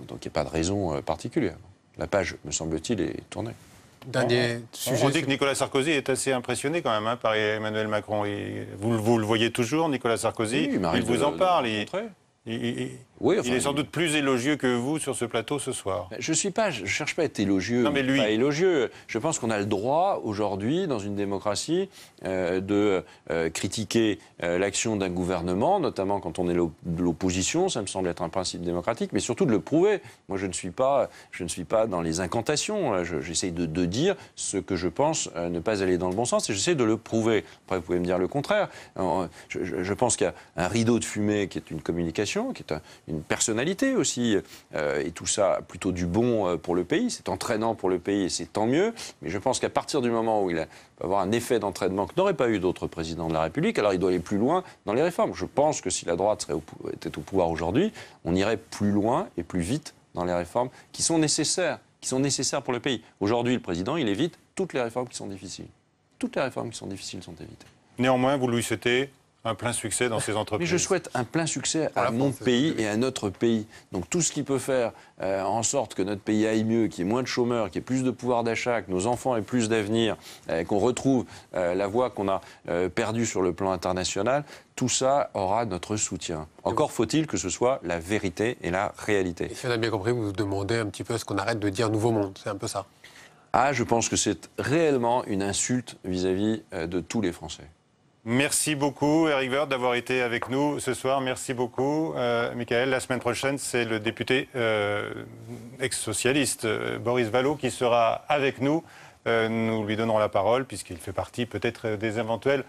donc il n'y a pas de raison particulière. La page, me semble-t-il, est tournée. Dernier sujet. On dit que Nicolas Sarkozy est assez impressionné quand même par Emmanuel Macron. Vous le voyez toujours, Nicolas Sarkozy? Oui, il vous en parle. Il est sans il... doute plus élogieux que vous sur ce plateau ce soir. Je cherche pas à être élogieux, non, mais lui... pas élogieux. Je pense qu'on a le droit aujourd'hui, dans une démocratie, de critiquer l'action d'un gouvernement, notamment quand on est de l'opposition. Ça me semble être un principe démocratique, mais surtout de le prouver. Moi, je ne suis pas dans les incantations. J'essaye de dire ce que je pense ne pas aller dans le bon sens, et j'essaie de le prouver. Après, vous pouvez me dire le contraire. Je pense qu'il y a un rideau de fumée qui est une communication, qui est une personnalité aussi, et tout ça plutôt du bon pour le pays. C'est entraînant pour le pays et c'est tant mieux. Mais je pense qu'à partir du moment où il va avoir un effet d'entraînement que n'aurait pas eu d'autres présidents de la République, alors il doit aller plus loin dans les réformes. Je pense que si la droite était au pouvoir aujourd'hui, on irait plus loin et plus vite dans les réformes qui sont nécessaires pour le pays. Aujourd'hui, le président, il évite toutes les réformes qui sont difficiles. Toutes les réformes qui sont difficiles sont évitées. Néanmoins, vous lui souhaitez un plein succès dans ces entreprises. Mais je souhaite un plein succès à mon pays et à notre pays. Donc tout ce qui peut faire en sorte que notre pays aille mieux, qu'il y ait moins de chômeurs, qu'il y ait plus de pouvoir d'achat, que nos enfants aient plus d'avenir, qu'on retrouve la voie qu'on a perdue sur le plan international, tout ça aura notre soutien. Encore faut-il que ce soit la vérité et la réalité. Et si on a bien compris, vous vous demandez un petit peu à ce qu'on arrête de dire Nouveau Monde. C'est un peu ça. Je pense que c'est réellement une insulte vis-à-vis de tous les Français. Merci beaucoup, Éric Woerth, d'avoir été avec nous ce soir. Merci beaucoup, Michael. La semaine prochaine, c'est le député ex-socialiste Boris Vallaud qui sera avec nous. Nous lui donnerons la parole puisqu'il fait partie peut-être des éventuels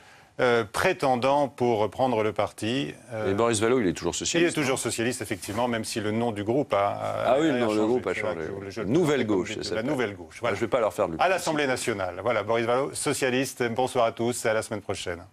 prétendants pour prendre le parti. Et Boris Vallaud, il est toujours socialiste. Il est toujours socialiste, effectivement, même si le nom du groupe a le groupe a changé. Nouvelle gauche, c'est ça. La nouvelle gauche. Voilà. Je ne vais pas leur faire de à l'Assemblée nationale. Voilà, Boris Vallaud, socialiste. Bonsoir à tous et à la semaine prochaine.